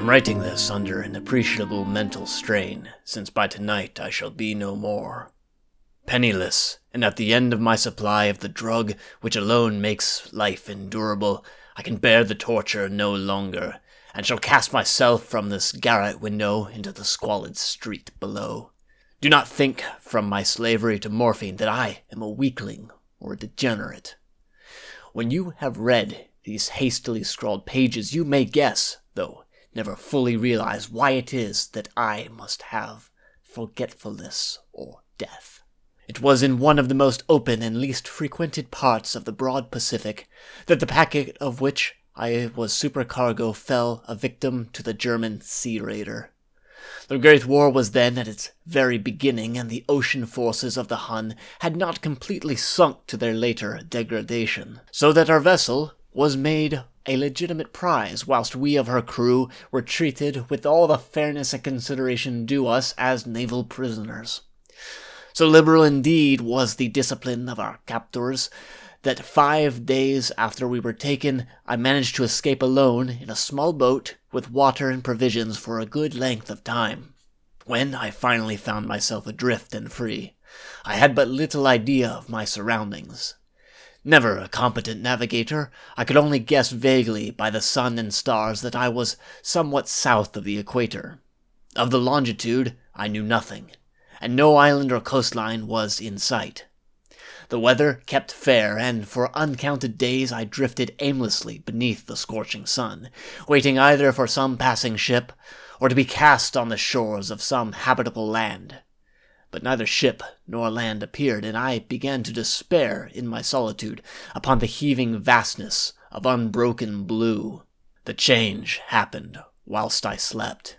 am writing this under an appreciable mental strain, since by tonight I shall be no more. Penniless, and at the end of my supply of the drug which alone makes life endurable, I can bear the torture no longer, and shall cast myself from this garret window into the squalid street below. Do not think from my slavery to morphine that I am a weakling or a degenerate. When you have read these hastily scrawled pages, you may guess, though never fully realize, why it is that I must have forgetfulness or death. It was in one of the most open and least frequented parts of the broad Pacific that the packet of which I was supercargo fell a victim to the German sea raider. The Great War was then at its very beginning, and the ocean forces of the Hun had not completely sunk to their later degradation, so that our vessel was made a legitimate prize, whilst we of her crew were treated with all the fairness and consideration due us as naval prisoners. So liberal indeed was the discipline of our captors, that 5 days after we were taken, I managed to escape alone in a small boat with water and provisions for a good length of time. When I finally found myself adrift and free, I had but little idea of my surroundings. Never a competent navigator, I could only guess vaguely by the sun and stars that I was somewhat south of the equator. Of the longitude, I knew nothing, and no island or coastline was in sight. The weather kept fair, and for uncounted days I drifted aimlessly beneath the scorching sun, waiting either for some passing ship, or to be cast on the shores of some habitable land. But neither ship nor land appeared, and I began to despair in my solitude upon the heaving vastness of unbroken blue. The change happened whilst I slept.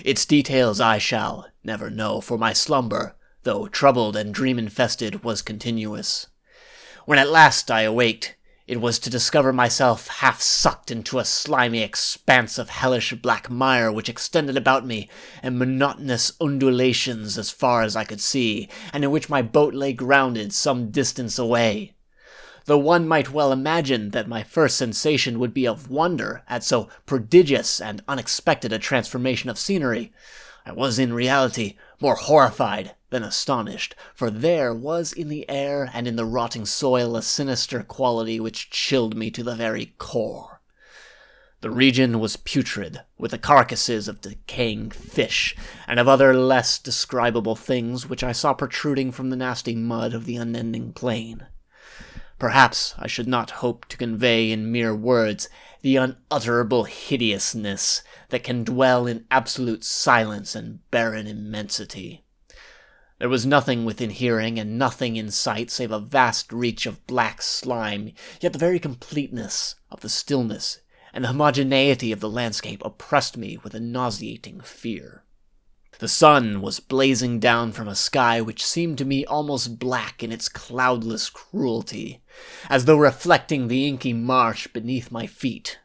Its details I shall never know, for my slumber, though troubled and dream-infested, was continuous. When at last I awaked, it was to discover myself half sucked into a slimy expanse of hellish black mire which extended about me in monotonous undulations as far as I could see, and in which my boat lay grounded some distance away. Though one might well imagine that my first sensation would be of wonder at so prodigious and unexpected a transformation of scenery, I was in reality more horrified than astonished, for there was in the air and in the rotting soil a sinister quality which chilled me to the very core. The region was putrid, with the carcasses of decaying fish, and of other less describable things which I saw protruding from the nasty mud of the unending plain. Perhaps I should not hope to convey in mere words the unutterable hideousness that can dwell in absolute silence and barren immensity. There was nothing within hearing and nothing in sight save a vast reach of black slime, yet the very completeness of the stillness and the homogeneity of the landscape oppressed me with a nauseating fear. The sun was blazing down from a sky which seemed to me almost black in its cloudless cruelty, as though reflecting the inky marsh beneath my feet.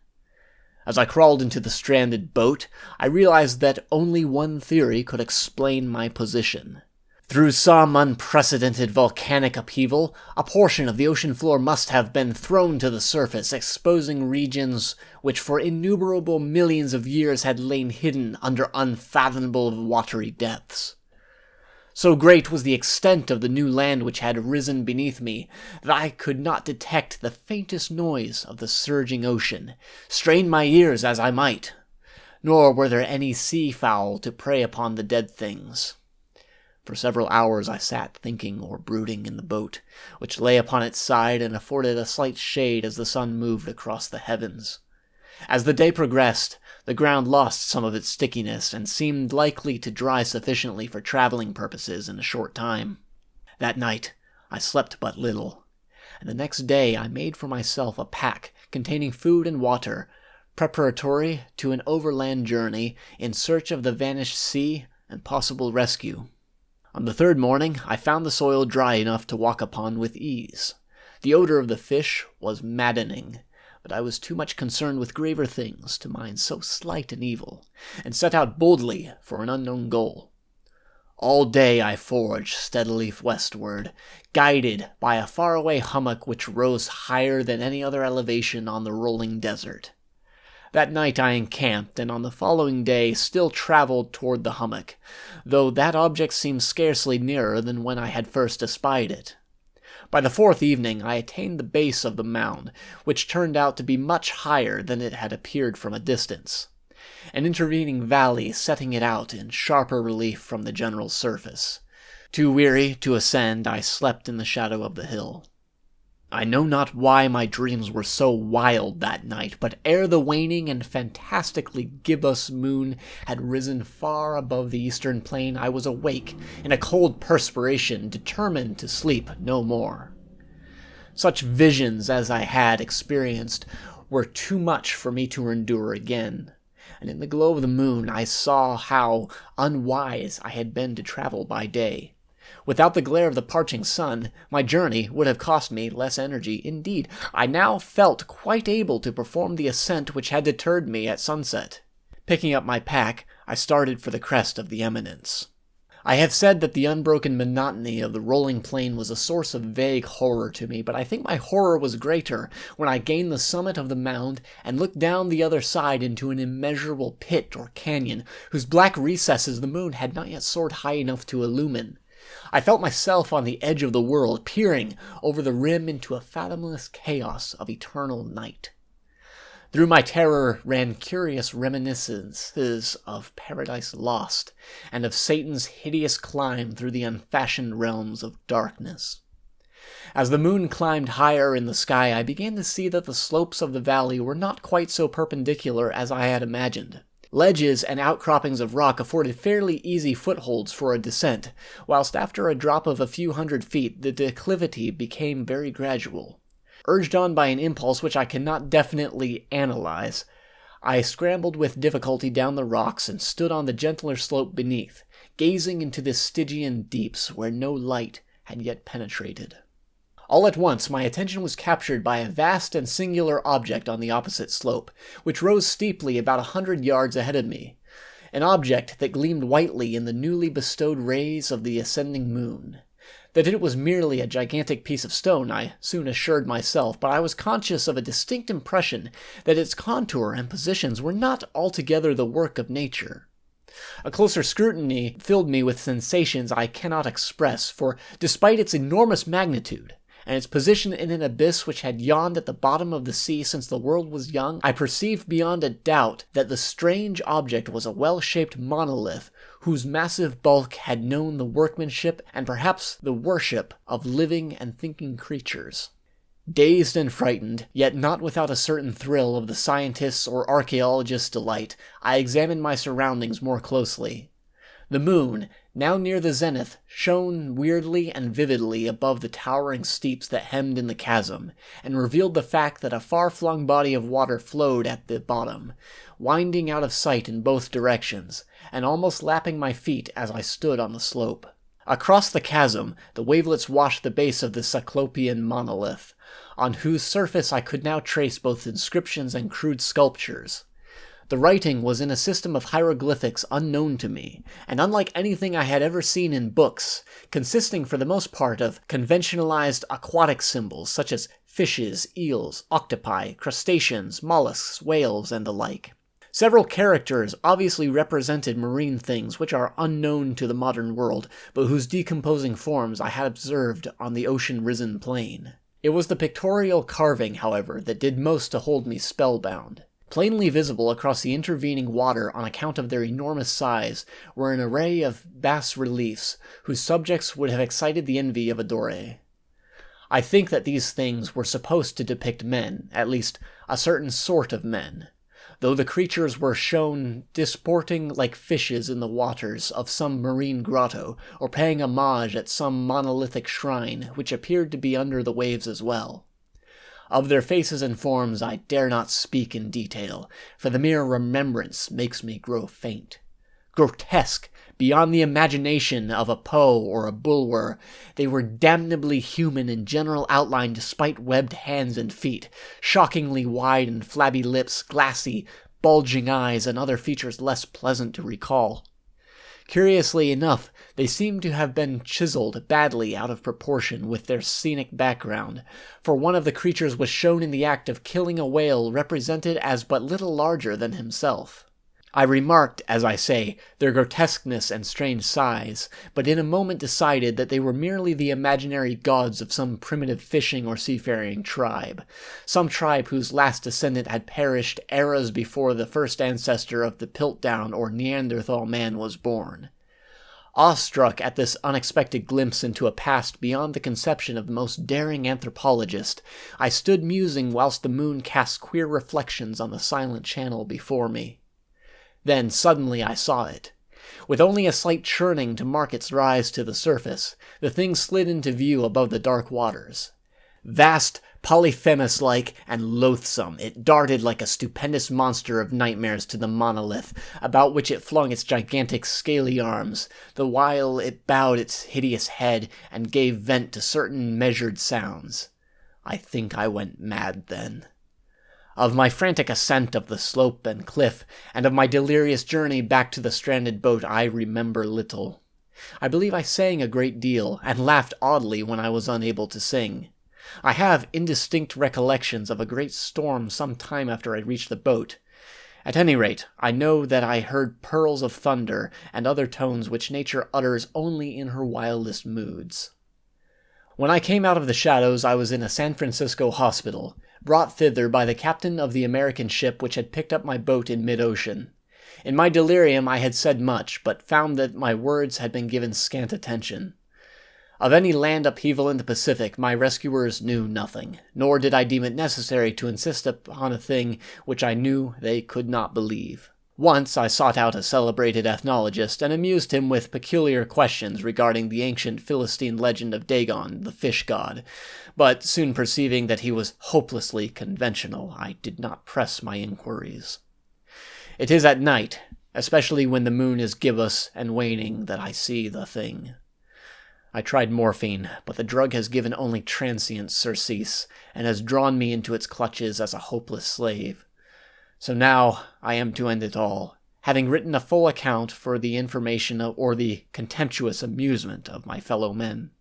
As I crawled into the stranded boat, I realized that only one theory could explain my position. Through some unprecedented volcanic upheaval, a portion of the ocean floor must have been thrown to the surface, exposing regions which for innumerable millions of years had lain hidden under unfathomable watery depths. So great was the extent of the new land which had risen beneath me, that I could not detect the faintest noise of the surging ocean, strain my ears as I might. Nor were there any sea-fowl to prey upon the dead things. For several hours I sat thinking or brooding in the boat, which lay upon its side and afforded a slight shade as the sun moved across the heavens. As the day progressed, the ground lost some of its stickiness and seemed likely to dry sufficiently for traveling purposes in a short time. That night I slept but little, and the next day I made for myself a pack containing food and water, preparatory to an overland journey in search of the vanished sea and possible rescue. On the third morning, I found the soil dry enough to walk upon with ease. The odor of the fish was maddening, but I was too much concerned with graver things to mind so slight an evil, and set out boldly for an unknown goal. All day I forged steadily westward, guided by a faraway hummock which rose higher than any other elevation on the rolling desert. That night I encamped, and on the following day still traveled toward the hummock, though that object seemed scarcely nearer than when I had first espied it. By the fourth evening I attained the base of the mound, which turned out to be much higher than it had appeared from a distance, an intervening valley setting it out in sharper relief from the general surface. Too weary to ascend, I slept in the shadow of the hill. I know not why my dreams were so wild that night, but ere the waning and fantastically gibbous moon had risen far above the eastern plain, I was awake in a cold perspiration, determined to sleep no more. Such visions as I had experienced were too much for me to endure again, and in the glow of the moon I saw how unwise I had been to travel by day. Without the glare of the parching sun, my journey would have cost me less energy. Indeed, I now felt quite able to perform the ascent which had deterred me at sunset. Picking up my pack, I started for the crest of the eminence. I have said that the unbroken monotony of the rolling plain was a source of vague horror to me, but I think my horror was greater when I gained the summit of the mound and looked down the other side into an immeasurable pit or canyon, whose black recesses the moon had not yet soared high enough to illumine. I felt myself on the edge of the world, peering over the rim into a fathomless chaos of eternal night. Through my terror ran curious reminiscences of Paradise Lost, and of Satan's hideous climb through the unfashioned realms of darkness. As the moon climbed higher in the sky, I began to see that the slopes of the valley were not quite so perpendicular as I had imagined. Ledges and outcroppings of rock afforded fairly easy footholds for a descent, whilst after a drop of a few hundred feet the declivity became very gradual. Urged on by an impulse which I cannot definitely analyze, I scrambled with difficulty down the rocks and stood on the gentler slope beneath, gazing into the Stygian deeps where no light had yet penetrated. All at once my attention was captured by a vast and singular object on the opposite slope, which rose steeply about 100 yards ahead of me, an object that gleamed whitely in the newly bestowed rays of the ascending moon. That it was merely a gigantic piece of stone I soon assured myself, but I was conscious of a distinct impression that its contour and positions were not altogether the work of nature. A closer scrutiny filled me with sensations I cannot express, for despite its enormous magnitude, and its position in an abyss which had yawned at the bottom of the sea since the world was young, I perceived beyond a doubt that the strange object was a well-shaped monolith whose massive bulk had known the workmanship and perhaps the worship of living and thinking creatures. Dazed and frightened, yet not without a certain thrill of the scientist's or archaeologist's delight, I examined my surroundings more closely. The moon, now near the zenith, shone weirdly and vividly above the towering steeps that hemmed in the chasm, and revealed the fact that a far-flung body of water flowed at the bottom, winding out of sight in both directions, and almost lapping my feet as I stood on the slope. Across the chasm, the wavelets washed the base of the Cyclopean monolith, on whose surface I could now trace both inscriptions and crude sculptures. The writing was in a system of hieroglyphics unknown to me, and unlike anything I had ever seen in books, consisting for the most part of conventionalized aquatic symbols such as fishes, eels, octopi, crustaceans, mollusks, whales, and the like. Several characters obviously represented marine things which are unknown to the modern world, but whose decomposing forms I had observed on the ocean-risen plain. It was the pictorial carving, however, that did most to hold me spellbound. Plainly visible across the intervening water on account of their enormous size were an array of bas-reliefs whose subjects would have excited the envy of a Doré. I think that these things were supposed to depict men, at least a certain sort of men, though the creatures were shown disporting like fishes in the waters of some marine grotto, or paying homage at some monolithic shrine which appeared to be under the waves as well. Of their faces and forms I dare not speak in detail, for the mere remembrance makes me grow faint. Grotesque, beyond the imagination of a Poe or a Bulwer, they were damnably human in general outline despite webbed hands and feet, shockingly wide and flabby lips, glassy, bulging eyes, and other features less pleasant to recall. Curiously enough, They seemed to have been chiseled badly out of proportion with their scenic background, for one of the creatures was shown in the act of killing a whale represented as but little larger than himself. I remarked, as I say, their grotesqueness and strange size, but in a moment decided that they were merely the imaginary gods of some primitive fishing or seafaring tribe, some tribe whose last descendant had perished eras before the first ancestor of the Piltdown or Neanderthal man was born. Awestruck at this unexpected glimpse into a past beyond the conception of the most daring anthropologist, I stood musing whilst the moon cast queer reflections on the silent channel before me. Then suddenly I saw it. With only a slight churning to mark its rise to the surface, the thing slid into view above the dark waters. Vast, Polyphemus-like, and loathsome, it darted like a stupendous monster of nightmares to the monolith, about which it flung its gigantic scaly arms, the while it bowed its hideous head and gave vent to certain measured sounds. I think I went mad then. Of my frantic ascent of the slope and cliff, and of my delirious journey back to the stranded boat, I remember little. I believe I sang a great deal, and laughed oddly when I was unable to sing. I have indistinct recollections of a great storm some time after I reached the boat. At any rate, I know that I heard pearls of thunder and other tones which nature utters only in her wildest moods. When I came out of the shadows, I was in a San Francisco hospital, brought thither by the captain of the American ship which had picked up my boat in mid-ocean. In my delirium I had said much, but found that my words had been given scant attention. Of any land upheaval in the Pacific my rescuers knew nothing, nor did I deem it necessary to insist upon a thing which I knew they could not believe. Once I sought out a celebrated ethnologist and amused him with peculiar questions regarding the ancient Philistine legend of Dagon, the fish god, but soon perceiving that he was hopelessly conventional, I did not press my inquiries. It is at night, especially when the moon is gibbous and waning, that I see the thing. I tried morphine, but the drug has given only transient surcease, and has drawn me into its clutches as a hopeless slave. So now I am to end it all, having written a full account for the information or the contemptuous amusement of my fellow men.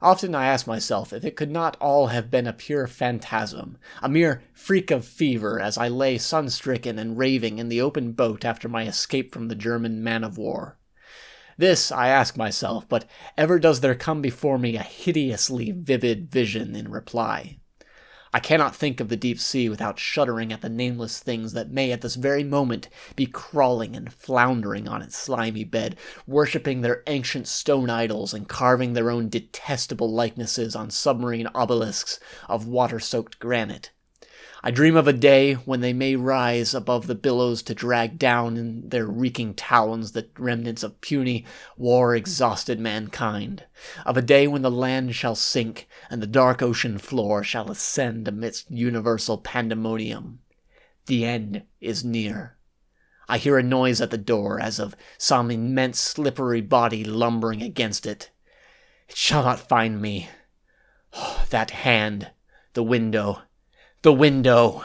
Often I ask myself if it could not all have been a pure phantasm, a mere freak of fever as I lay sun-stricken and raving in the open boat after my escape from the German man-of-war. This I ask myself, but ever does there come before me a hideously vivid vision in reply. I cannot think of the deep sea without shuddering at the nameless things that may at this very moment be crawling and floundering on its slimy bed, worshipping their ancient stone idols and carving their own detestable likenesses on submarine obelisks of water-soaked granite. I dream of a day when they may rise above the billows to drag down in their reeking talons the remnants of puny, war-exhausted mankind. Of a day when the land shall sink, and the dark ocean floor shall ascend amidst universal pandemonium. The end is near. I hear a noise at the door, as of some immense slippery body lumbering against it. It shall not find me. Oh, that hand, the window. The window!